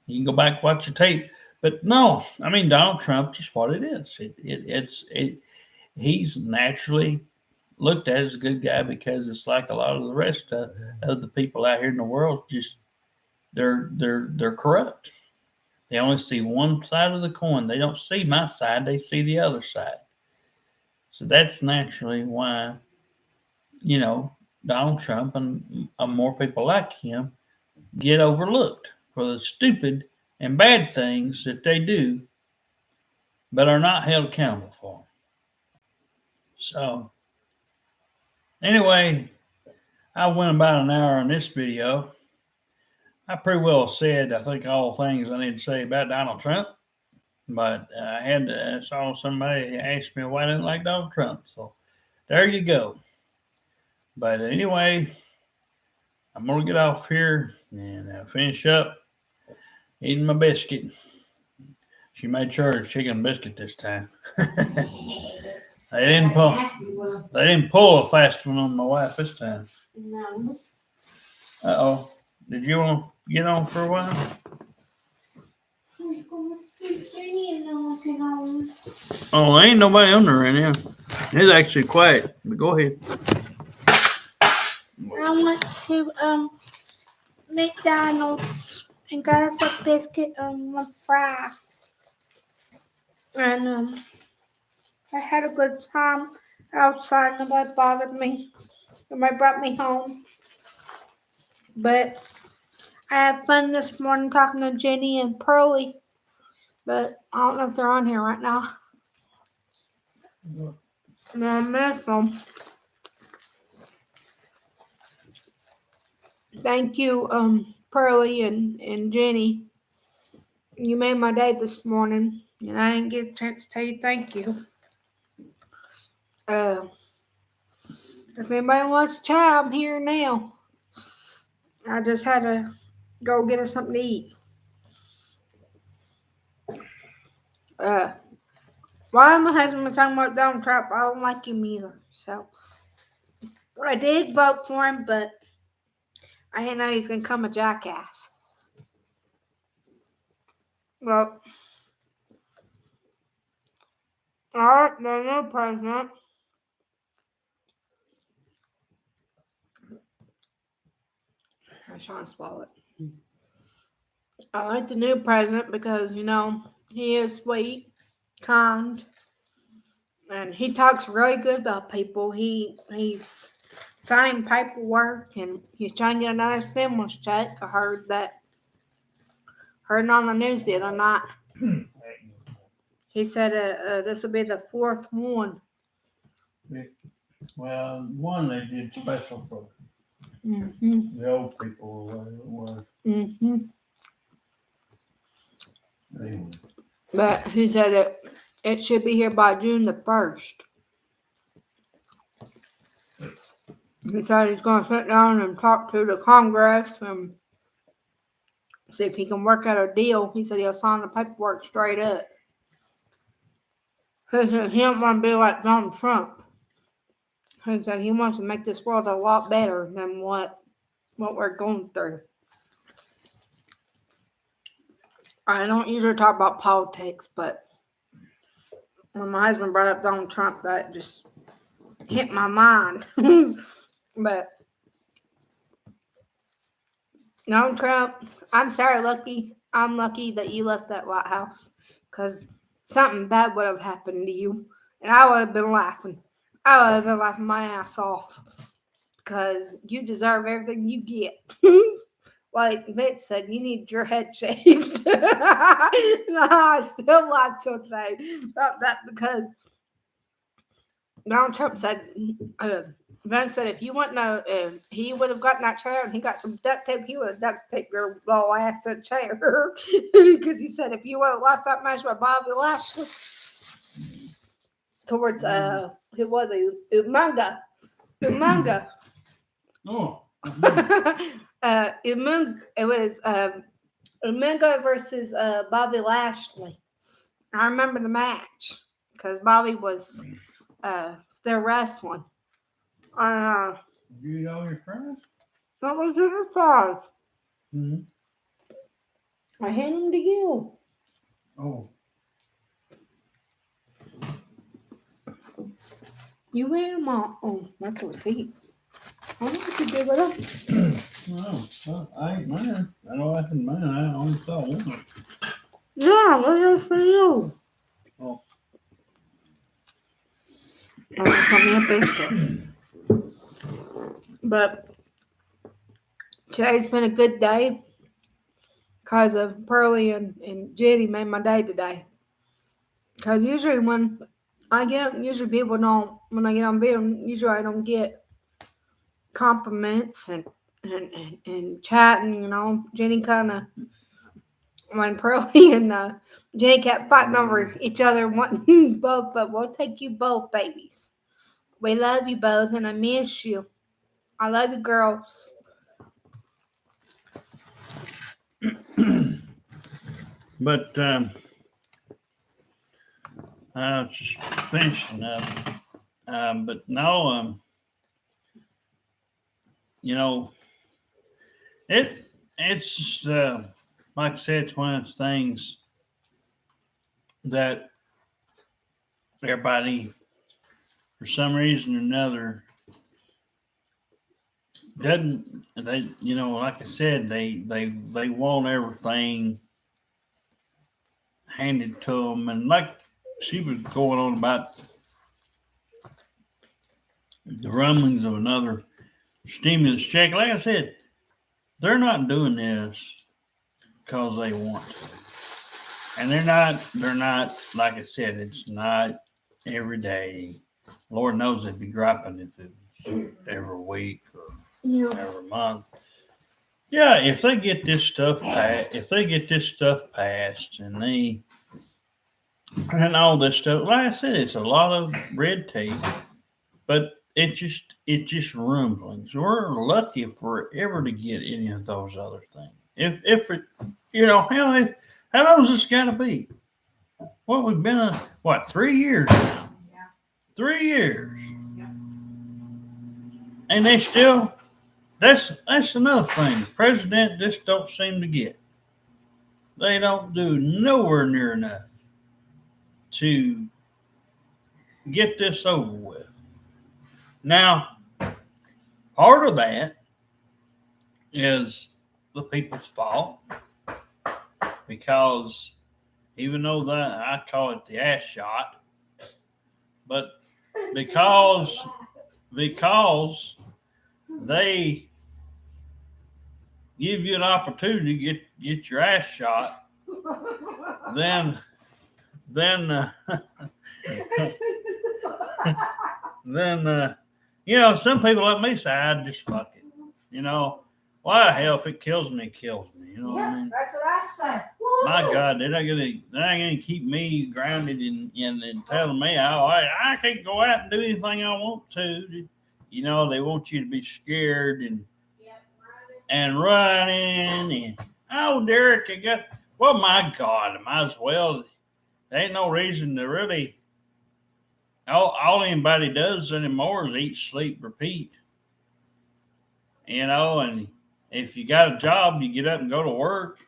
can go back and watch the tape. But no, I mean, Donald Trump, just what it is. He's naturally looked at as a good guy because it's like a lot of the rest of the people out here in the world, just they're corrupt. They only see one side of the coin. They don't see my side. They see the other side. So that's naturally why, Donald Trump and more people like him get overlooked for the stupid and bad things that they do, but are not held accountable for. So, anyway, I went about an hour on this video. I pretty well said, I think, all the things I need to say about Donald Trump, but I saw somebody ask me why I didn't like Donald Trump. So, there you go. But anyway, I'm going to get off here and finish up eating my biscuit. She made sure it's chicken biscuit this time. They didn't pull a fast one on my wife this time. No. Uh-oh. Did you want to get on for a while? Oh, there ain't nobody on there right now. It's actually quiet, but go ahead. I went to McDonald's and got us a biscuit and one fry. And I had a good time outside. Nobody bothered me. Nobody brought me home. But I had fun this morning talking to Jenny and Pearlie. But I don't know if they're on here right now. No, I missed them. Thank you, Pearlie and Jenny. You made my day this morning, and I didn't get a chance to tell you thank you. If anybody wants to chat, I'm here now. I just had to go get us something to eat. While my husband was talking about Donald Trump, I don't like him either. So, I did vote for him, but I didn't know he was going to come a jackass. Well, all right, the new president. I'm trying to swallow it. I like the new president because, he is sweet, kind, and he talks really good about people. He's signing paperwork, and he's trying to get another stimulus check. I heard it on the news the other night. He said this will be the fourth one. Well, one they did special for the old people, whatever it was. Anyway. But he said it should be here by June the 1st. He said he's going to sit down and talk to the Congress and see if he can work out a deal. He said he'll sign the paperwork straight up. He said he don't want to be like Donald Trump. He said he wants to make this world a lot better than what we're going through. I don't usually talk about politics, but when my husband brought up Donald Trump, that just hit my mind. But Donald Trump, I'm sorry, Lucky. I'm lucky that you left that White House because something bad would have happened to you, and I would have been laughing. I would have been laughing my ass off because you deserve everything you get. Like Mitch said, you need your head shaved. No, I still laugh till today about that because Donald Trump said Vince said if you wouldn't know, if he would have gotten that chair and he got some duct tape, he would have duct taped your little ass to the chair. Because he said if you would have lost that match with Bobby Lashley towards who was he? Umaga. Oh. It was Umaga versus Bobby Lashley. I remember the match because Bobby was still wrestling. You know your friends? That was number 5. Mm-hmm. I hand them to you. Oh. You wear them all. Oh, that's a receipt. I don't know what you did with them. Well, I ain't mine. I know I had mine. I only saw one. Yeah, those are for you. Oh. I just got me a biscuit. But today's been a good day because of Pearlie and Jenny made my day today. Because usually when I get up, usually people don't, when I get on video, usually I don't get compliments and chatting, you know. Jenny kind of, when Pearlie and Jenny kept fighting over each other, wanting both, but we'll take you both, babies. We love you both, and I miss you. I love you, girls. But I was just finishing up. But no, you know, it's just like I said, it's one of those things that everybody, for some reason or another, doesn't. They, you know, like I said, they want everything handed to them, and like she was going on about the rumblings of another stimulus check. Like I said, they're not doing this because they want to. And they're not, like I said, it's not every day. Lord knows they'd be griping if it was every week or every month. Yeah, if they get this stuff passed and all this stuff, like I said, it's a lot of red tape, but it's just rumblings. We're lucky if we're ever to get any of those other things. If it, you know, how long has this got to be? Well, we've been 3 years now. Yeah. 3 years, Yeah. and they still. That's another thing. The president just don't seem to get. They don't do nowhere near enough to get this over with. Now, part of that is the people's fault because even though that I call it the ass shot, but because they give you an opportunity to get your ass shot, then you know, some people like me say, I just fuck it. You know, why hell, if it kills me, it kills me. You know what I mean? That's what I said. My God, they're not gonna keep me grounded and telling me I can't go out and do anything I want to. You know, they want you to be scared and running and oh, Derek, my God, I might as well. There ain't no reason to really. All anybody does anymore is eat, sleep, repeat. You know, and if you got a job, you get up and go to work.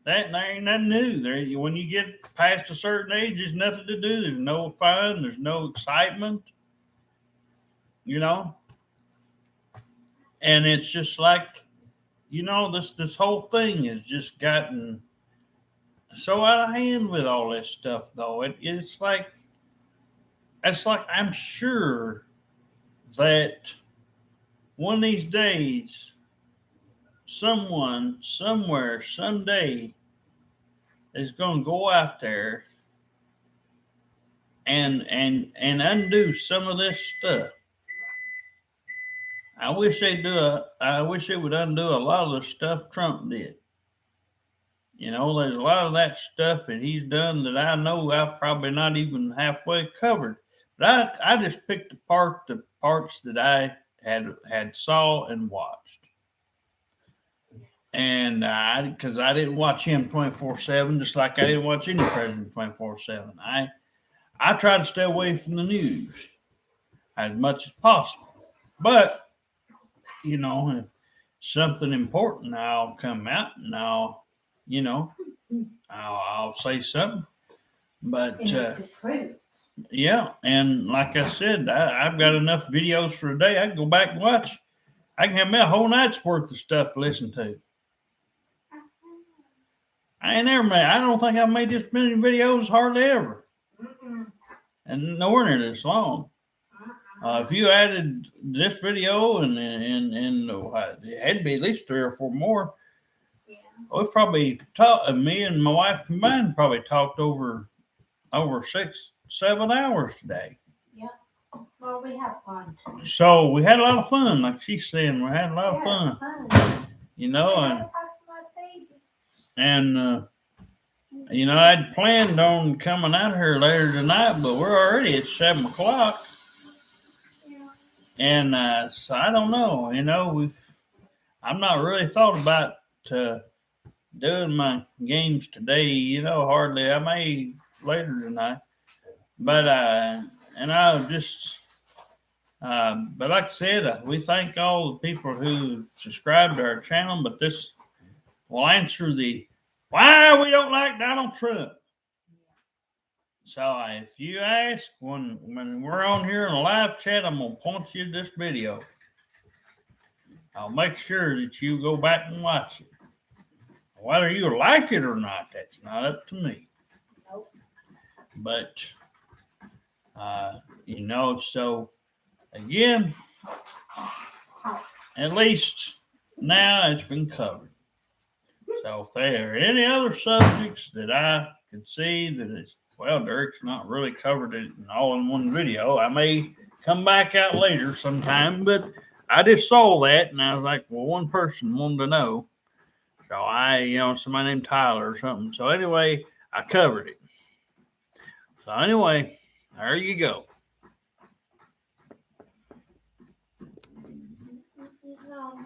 There ain't nothing new. When you get past a certain age, there's nothing to do. There's no fun. There's no excitement. You know, and it's just like, you know, this whole thing has just gotten so out of hand with all this stuff. Though it's like I'm sure that one of these days, someone, somewhere, someday is going to go out there and undo some of this stuff. I wish I wish they would undo a lot of the stuff Trump did. You know, there's a lot of that stuff that he's done that I know I've probably not even halfway covered. But I just picked apart the parts that I had saw and watched. And because I didn't watch him 24/7, just like I didn't watch any president 24/7. I try to stay away from the news as much as possible. But you know, if something important I'll come out and you know, I'll say something. But yeah, and like I said, I've got enough videos for a day. I can go back and watch. I can have me a whole night's worth of stuff to listen to. I ain't never made. I don't think I've made this many videos hardly ever, and nowhere near this long. If you added this video and it had to be at least 3 or 4 more. We probably talked. Me and my wife combined probably talked over 6, 7 hours today. Yeah. Well, we had fun. So we had a lot of fun, like she's saying. We had a lot of fun. You know, and you know, I'd planned on coming out here later tonight, but we're already at 7 o'clock. And so I don't know. You know, I've not really thought about doing my games today. You know, hardly. I may later tonight, but and I just. But like I said, we thank all the people who subscribe to our channel. But this will answer the why we don't like Donald Trump. So if you ask when we're on here in a live chat, I'm gonna point you to this video. I'll make sure that you go back and watch it. Whether you like it or not, that's not up to me. Nope. But you know, so again, at least now it's been covered. So if there are any other subjects that I could see that is, well, Derek's not really covered it all in one video, I may come back out later sometime, but I just saw that and I was like, well, one person wanted to know. So you know, somebody named Tyler or something. So anyway, I covered it. So anyway, there you go. No.